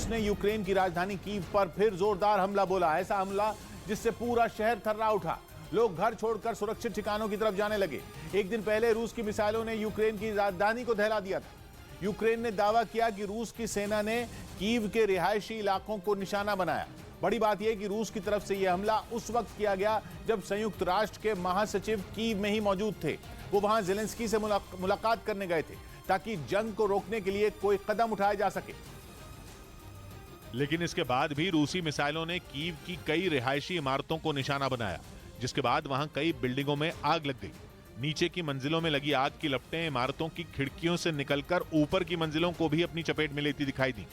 रूस ने यूक्रेन की राजधानी कीव पर फिर जोरदार हमला बोला। ऐसा हमला जिससे पूरा शहर थर्रा उठा। लोग घर छोड़कर सुरक्षित ठिकानों की तरफ जाने लगे। एक दिन पहले रूस की मिसाइलों ने यूक्रेन की राजधानी को दहला दिया था। यूक्रेन ने दावा किया कि रूस की सेना ने कीव के रिहायशी इलाकों को निशाना बनाया। बड़ी बात यह कि रूस की तरफ से यह हमला उस वक्त किया गया जब संयुक्त राष्ट्र के महासचिव कीव में ही मौजूद थे। वो वहां ज़ेलेंस्की से मुलाकात करने गए थे ताकि जंग को रोकने के लिए कोई कदम उठाए जा सके। लेकिन इसके बाद भी रूसी मिसाइलों ने कीव की कई रिहायशी इमारतों को निशाना बनाया, जिसके बाद वहां कई बिल्डिंगों में आग लग गई। नीचे की मंजिलों में लगी आग की लपटें इमारतों की खिड़कियों से निकलकर ऊपर की मंजिलों को भी अपनी चपेट में लेती दिखाई दी।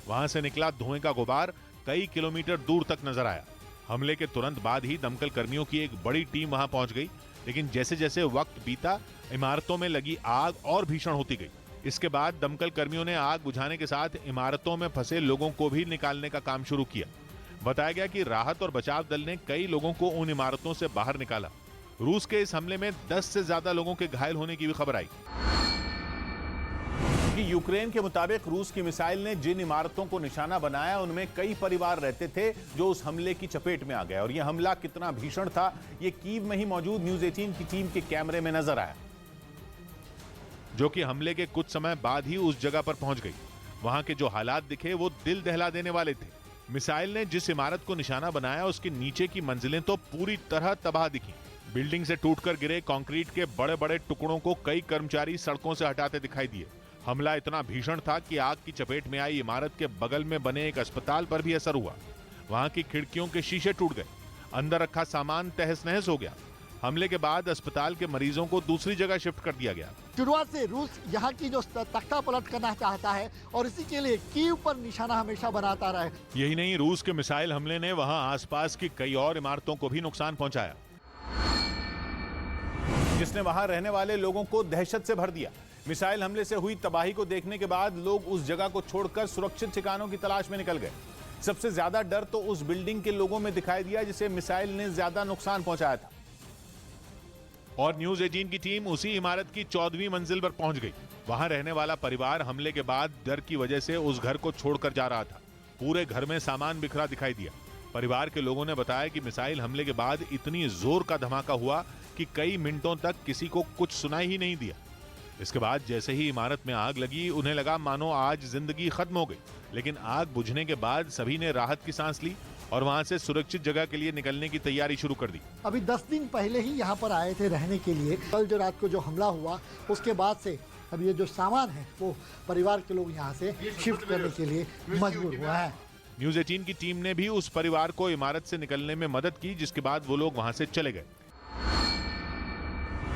वहां से निकला धुएं का गुबार कई किलोमीटर दूर तक नजर आया। हमले के तुरंत बाद ही दमकल कर्मियों की एक बड़ी टीम वहां पहुंच गई, लेकिन जैसे जैसे वक्त बीता इमारतों में लगी आग और भीषण होती गई। इसके बाद दमकल कर्मियों ने आग बुझाने के साथ इमारतों में फंसे लोगों को भी निकालने का काम शुरू किया। बताया गया कि राहत और बचाव दल ने कई लोगों को उन इमारतों से बाहर निकाला। रूस के इस हमले में 10 से ज्यादा लोगों के घायल होने की भी खबर आई। कि यूक्रेन के मुताबिक रूस की मिसाइल ने जिन इमारतों को निशाना बनाया उनमें कई परिवार रहते थे जो उस हमले की चपेट में आ गए। और यह हमला कितना भीषण था यह कीव में ही मौजूद न्यूज़ 18 की टीम के कैमरे में नजर आया, जो कि हमले के कुछ समय बाद ही उस जगह पर पहुंच गई। वहां के जो हालात दिखे वो दिल दहला देने वाले थे। मिसाइल ने जिस इमारत को निशाना बनाया उसके नीचे की मंजिलें तो पूरी तरह तबाह दिखी। बिल्डिंग से टूटकर गिरे कंक्रीट के बड़े बड़े टुकड़ों को कई कर्मचारी सड़कों से हटाते दिखाई दिए। हमला इतना भीषण था कि आग की चपेट में आई इमारत के बगल में बने एक अस्पताल पर भी असर हुआ। वहां की खिड़कियों के शीशे टूट गए, अंदर रखा सामान तहस नहस हो गया। हमले के बाद अस्पताल के मरीजों को दूसरी जगह शिफ्ट कर दिया गया। शुरुआत से रूस यहाँ की जो तख्ता पलट करना चाहता है और इसी के लिए कीव पर निशाना हमेशा बनाता रहा है। यही नहीं, रूस के मिसाइल हमले ने वहां आसपास की कई और इमारतों को भी नुकसान पहुंचाया, जिसने वहां रहने वाले लोगों को दहशत से भर दिया। मिसाइल हमले से हुई तबाही को देखने के बाद लोग उस जगह को छोड़कर सुरक्षित ठिकानों की तलाश में निकल गए। सबसे ज्यादा डर तो उस बिल्डिंग के लोगों में दिखाई दिया जिसे मिसाइल ने ज्यादा नुकसान पहुंचाया था। और न्यूज़ 18 की टीम उसी इमारत की 14वीं मंजिल पर पहुंच गई। वहां रहने वाला परिवार हमले के बाद डर की वजह से उस घर को छोड़कर जा रहा था। पूरे घर में सामान बिखरा दिखाई दिया। परिवार के लोगों ने बताया कि मिसाइल हमले के बाद इतनी जोर का धमाका हुआ कि कई मिनटों तक किसी को कुछ सुनाई ही नहीं दिया। इसके बाद जैसे ही इमारत में आग लगी उन्हें लगा मानो आज जिंदगी खत्म हो गई। लेकिन आग बुझने के बाद सभी ने राहत की सांस ली और वहां से सुरक्षित जगह के लिए निकलने की तैयारी शुरू कर दी। अभी 10 दिन पहले ही यहाँ पर आए थे रहने के लिए। कल जो रात को जो हमला हुआ उसके बाद से अब ये जो सामान है वो परिवार के लोग यहाँ से शिफ्ट करने के लिए मजबूर हुआ है। न्यूज़ 18 की टीम ने भी उस परिवार को इमारत से निकलने में मदद की, जिसके बाद वो लोग वहां से चले गए।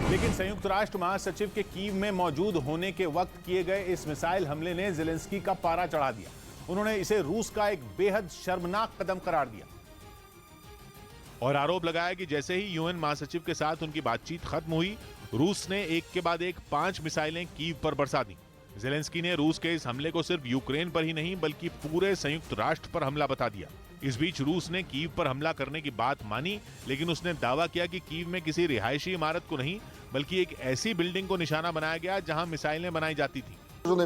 लेकिन संयुक्त राष्ट्र महासचिव के कीव में मौजूद होने के वक्त किए गए इस मिसाइल हमले ने ज़ेलेंस्की का पारा चढ़ा दिया। उन्होंने इसे रूस का एक बेहद शर्मनाक कदम करार दिया और आरोप लगाया कि जैसे ही यूएन महासचिव के साथ उनकी बातचीत खत्म हुई, रूस ने एक के बाद एक 5 मिसाइलें कीव पर बरसा दी। ज़ेलेंस्की ने रूस के इस हमले को सिर्फ यूक्रेन पर ही नहीं बल्कि पूरे संयुक्त राष्ट्र पर हमला बता दिया। इस बीच रूस ने कीव पर हमला करने की बात मानी, लेकिन उसने दावा किया कि कीव में किसी रिहायशी इमारत को नहीं बल्कि एक ऐसी बिल्डिंग को निशाना बनाया गया जहां मिसाइलें बनाई जाती थी।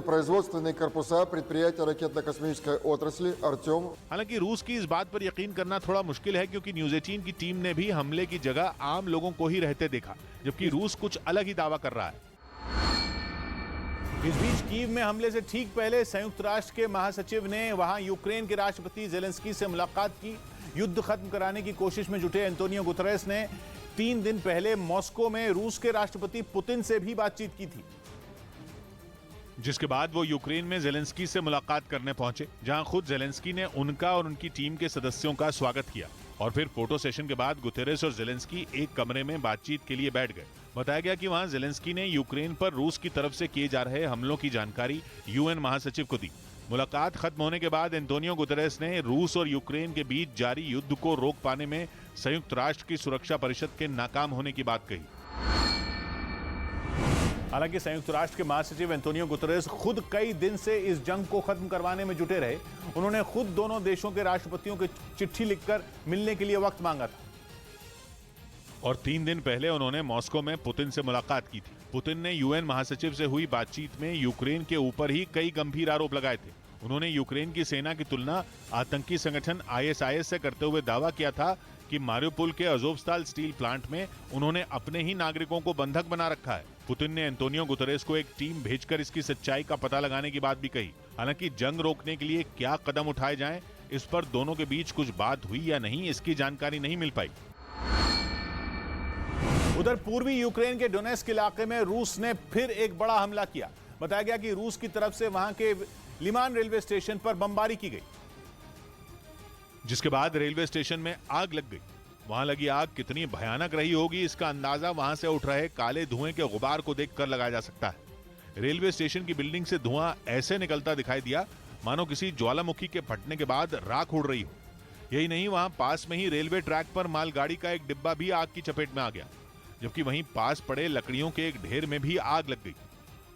производственные корпуса предприятия ракетно-космической отрасли «Артем». हालांकि रूस की इस बात पर यकीन करना थोड़ा मुश्किल है, क्योंकि न्यूज़ 18 की टीम ने भी हमले की जगह आम लोगों को ही रहते देखा, जबकि रूस कुछ अलग ही दावा कर रहा है। इस बीच कीव में हमले से ठीक पहले संयुक्त राष्ट्र के महासचिव ने वहां यूक्रेन के राष्ट्रपति ज़ेलेंस्की से मुलाकात की। युद्ध खत्म कराने की कोशिश में जुटे एंटोनियो गुतेरेस ने 3 दिन पहले मॉस्को में रूस के राष्ट्रपति पुतिन से भी बातचीत की थी, जिसके बाद वो यूक्रेन में ज़ेलेंस्की से मुलाकात करने पहुंचे, जहां खुद ज़ेलेंस्की ने उनका और उनकी टीम के सदस्यों का स्वागत किया। और फिर फोटो सेशन के बाद गुतेरेस और ज़ेलेंस्की एक कमरे में बातचीत के लिए बैठ गए। बताया गया कि वहां ज़ेलेंस्की ने यूक्रेन पर रूस की तरफ से किए जा रहे हमलों की जानकारी यूएन महासचिव को दी। मुलाकात खत्म होने के बाद एंटोनियो गुतेरेस ने रूस और यूक्रेन के बीच जारी युद्ध को रोक पाने में संयुक्त राष्ट्र की सुरक्षा परिषद के नाकाम होने की बात कही। हालांकि संयुक्त राष्ट्र के महासचिव एंटोनियो गुतेरेस खुद कई दिन से इस जंग को खत्म करवाने में जुटे रहे। उन्होंने खुद दोनों देशों के राष्ट्रपतियों को चिट्ठी लिखकर मिलने के लिए वक्त मांगा था और 3 दिन पहले उन्होंने मॉस्को में पुतिन से मुलाकात की थी। पुतिन ने यूएन महासचिव से हुई बातचीत में यूक्रेन के ऊपर ही कई गंभीर आरोप लगाए थे। उन्होंने यूक्रेन की सेना की तुलना आतंकी संगठन आईएसआईएस से करते हुए दावा किया था कि मारियोपोल के अज़ोवस्ताल स्टील प्लांट में उन्होंने अपने ही नागरिकों को बंधक बना रखा है। पुतिन ने एंटोनियो गुतेरेस को एक टीम भेजकर इसकी सच्चाई का पता लगाने की बात भी कही। हालांकि जंग रोकने के लिए क्या कदम उठाए जाएं, इस पर दोनों के बीच कुछ बात हुई या नहीं, इसकी जानकारी नहीं मिल पाई। उधर पूर्वी यूक्रेन के डोनेस्क इलाके में रूस ने फिर एक बड़ा हमला किया। बताया गया कि रूस की तरफ से वहां के लिमान रेलवे स्टेशन पर बमबारी की गई, जिसके बाद रेलवे स्टेशन में आग लग गई। वहां लगी आग कितनी भयानक रही होगी, इसका अंदाजा वहां से उठ रहे काले धुएं के गुबार को देखकर लगाया जा सकता है। रेलवे स्टेशन की बिल्डिंग से धुआं ऐसे निकलता दिखाई दिया मानो किसी ज्वालामुखी के फटने के बाद राख उड़ रही हो। यही नहीं, वहां पास में ही रेलवे ट्रैक पर मालगाड़ी का एक डिब्बा भी आग की चपेट में आ गया, जबकि वहीं पास पड़े लकड़ियों के एक ढेर में भी आग लग गई।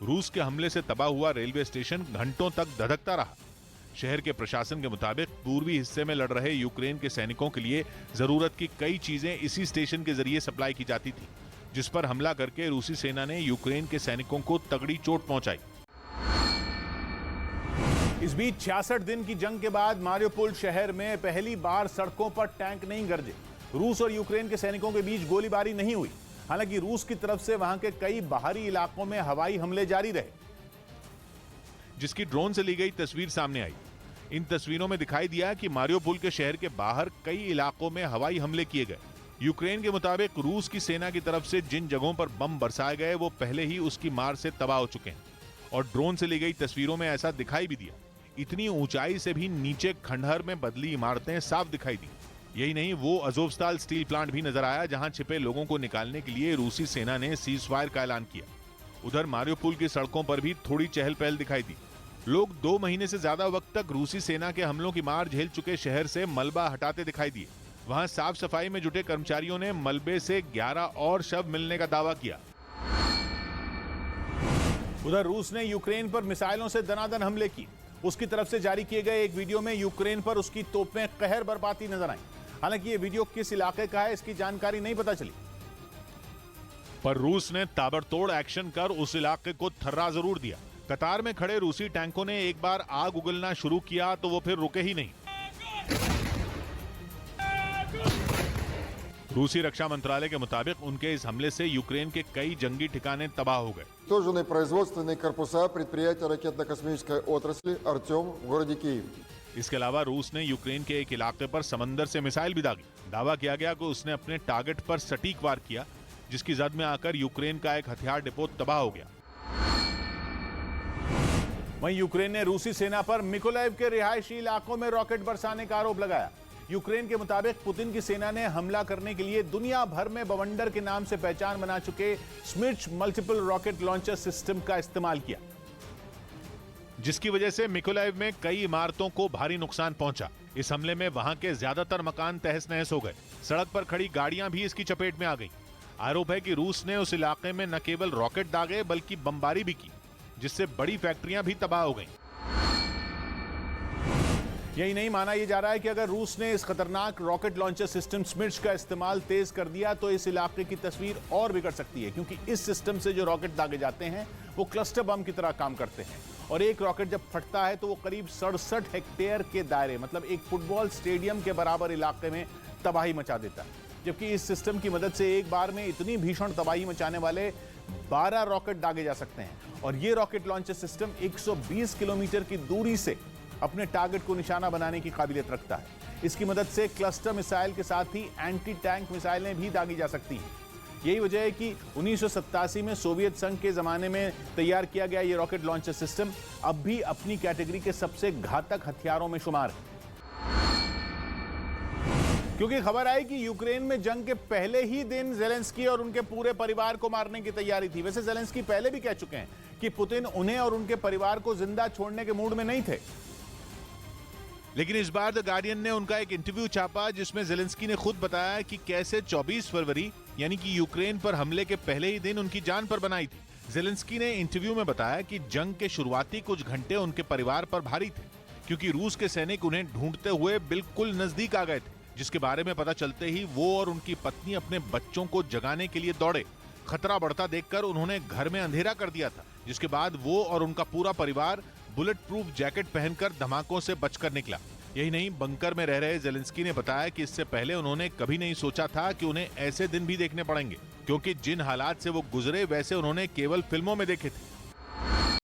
रूस के हमले से तबाह हुआ रेलवे स्टेशन घंटों तक धधकता रहा। शहर के प्रशासन के मुताबिक पूर्वी हिस्से में लड़ रहे यूक्रेन के सैनिकों के लिए जरूरत की कई चीजें इसी स्टेशन के जरिए सप्लाई की जाती थी, जिस पर हमला करके रूसी सेना ने यूक्रेन के सैनिकों को तगड़ी चोट पहुंचाई। इस बीच 66 दिन की जंग के बाद मारियोपोल शहर में पहली बार सड़कों पर टैंक नहीं गरजे। रूस और यूक्रेन के सैनिकों के बीच गोलीबारी नहीं हुई। हालांकि रूस की तरफ से वहां के कई बाहरी इलाकों में हवाई हमले जारी रहे, जिसकी ड्रोन से ली गई तस्वीर सामने आई। इन तस्वीरों में दिखाई दिया कि मारियोपोल के शहर के बाहर कई इलाकों में हवाई हमले किए गए। यूक्रेन के मुताबिक रूस की सेना की तरफ से जिन जगहों पर बम बरसाए गए वो पहले ही उसकी मार से तबाह हो चुके हैं, और ड्रोन से ली गई तस्वीरों में ऐसा दिखाई भी दिया। इतनी ऊंचाई से भी नीचे खंडहर में बदली इमारतें साफ दिखाई दी। यही नहीं, वो अज़ोवस्ताल स्टील प्लांट भी नजर आया, जहां छिपे लोगों को निकालने के लिए रूसी सेना ने सीजफायर का ऐलान किया। उधर मारियोपोल की सड़कों पर भी थोड़ी चहल पहल दिखाई दी। लोग 2 महीने से ज्यादा वक्त तक रूसी सेना के हमलों की मार झेल चुके शहर से मलबा हटाते दिखाई दिए। वहां साफ सफाई में जुटे कर्मचारियों ने मलबे से 11 और शव मिलने का दावा किया। उधर रूस ने यूक्रेन पर मिसाइलों से दनादन हमले किए। उसकी तरफ से जारी किए गए एक वीडियो में यूक्रेन पर उसकी तोपें कहर बरपाती नजर आई। हालांकि ये वीडियो किस इलाके का है, इसकी जानकारी नहीं पता चली, पर रूस ने ताबड़तोड़ एक्शन कर उस इलाके को थर्रा जरूर दिया। कतार में खड़े रूसी टैंकों ने एक बार आग उगलना शुरू किया तो वो फिर रुके ही नहीं। रूसी रक्षा मंत्रालय के मुताबिक उनके इस हमले से यूक्रेन के कई जंगी ठिकाने तबाह हो गए। Уничтожены производственные корпуса предприятия ракетно-космической отрасли «Артем» в городе Киев. इसके अलावा रूस ने यूक्रेन के एक इलाके पर समंदर से मिसाइल भी दागी। दावा किया गया कि उसने अपने टारगेट पर सटीक वार किया, जिसकी जद में आकर यूक्रेन का एक हथियार डिपो तबाह हो गया। वहीं यूक्रेन ने रूसी सेना पर मिकोलाइव के रिहायशी इलाकों में रॉकेट बरसाने का आरोप लगाया। यूक्रेन के मुताबिक पुतिन की सेना ने हमला करने के लिए दुनिया भर में बवंडर के नाम से पहचान बना चुके स्मिर्च मल्टीपल रॉकेट लॉन्चर सिस्टम का इस्तेमाल किया, जिसकी वजह से मिकोलाइव में कई इमारतों को भारी नुकसान पहुंचा। इस हमले में वहां के ज्यादातर मकान तहस नहस हो गए। सड़क पर खड़ी गाड़ियां भी इसकी चपेट में आ गईं। आरोप है कि रूस ने उस इलाके में न केवल रॉकेट दागे बल्कि बमबारी भी की, जिससे बड़ी फैक्ट्रियां भी तबाह हो गईं। यही नहीं, माना यह जा रहा है कि अगर रूस ने इस खतरनाक रॉकेट लॉन्चर सिस्टम स्मिर्च का इस्तेमाल तेज कर दिया तो इस इलाके की तस्वीर और बिगड़ सकती है, क्योंकि इस सिस्टम से जो रॉकेट दागे जाते हैं वो क्लस्टर बम की तरह काम करते हैं, और एक रॉकेट जब फटता है तो वो करीब 67 हेक्टेयर के दायरे, मतलब एक फुटबॉल स्टेडियम के बराबर इलाके में तबाही मचा देता है। जबकि इस सिस्टम की मदद से एक बार में इतनी भीषण तबाही मचाने वाले 12 रॉकेट दागे जा सकते हैं, और ये रॉकेट लॉन्चर सिस्टम 120 किलोमीटर की दूरी से अपने टारगेट को निशाना बनाने की काबिलियत रखता है। इसकी मदद से क्लस्टर मिसाइल के साथ ही एंटी टैंक मिसाइलें भी दागी जा सकती हैं। यही वजह है कि 1987 में सोवियत संघ के जमाने में तैयार किया गया ये रॉकेट लॉन्चर सिस्टम अब भी अपनी कैटेगरी के सबसे घातक हथियारों में शुमार है। क्योंकि खबर आई कि यूक्रेन में जंग के पहले ही दिन ज़ेलेंस्की और उनके पूरे परिवार को मारने की तैयारी थी। वैसे ज़ेलेंस्की पहले भी कह चुके हैं कि पुतिन उन्हें और उनके परिवार को जिंदा छोड़ने के मूड में नहीं थे, लेकिन इस बार द गार्डियन ने उनका एक इंटरव्यू छापा जिसमें ज़ेलेंस्की ने खुद बताया कि कैसे 24 फरवरी यानी कि यूक्रेन पर हमले के पहले ही दिन उनकी जान पर बनाई थी। ज़ेलेंस्की ने इंटरव्यू में बताया कि जंग के शुरुआती कुछ घंटे उनके परिवार पर भारी थे, क्योंकि रूस के सैनिक उन्हें ढूंढते हुए बिल्कुल नजदीक आ गए थे, जिसके बारे में पता चलते ही वो और उनकी पत्नी अपने बच्चों को जगाने के लिए दौड़े। खतरा बढ़ता देखकर उन्होंने घर में अंधेरा कर दिया था, जिसके बाद वो और उनका पूरा परिवार बुलेट प्रूफ जैकेट पहनकर धमाकों से बचकर निकला। यही नहीं, बंकर में रह रहे जेलेंस्की ने बताया कि इससे पहले उन्होंने कभी नहीं सोचा था कि उन्हें ऐसे दिन भी देखने पड़ेंगे, क्योंकि जिन हालात से वो गुजरे वैसे उन्होंने केवल फिल्मों में देखे थे।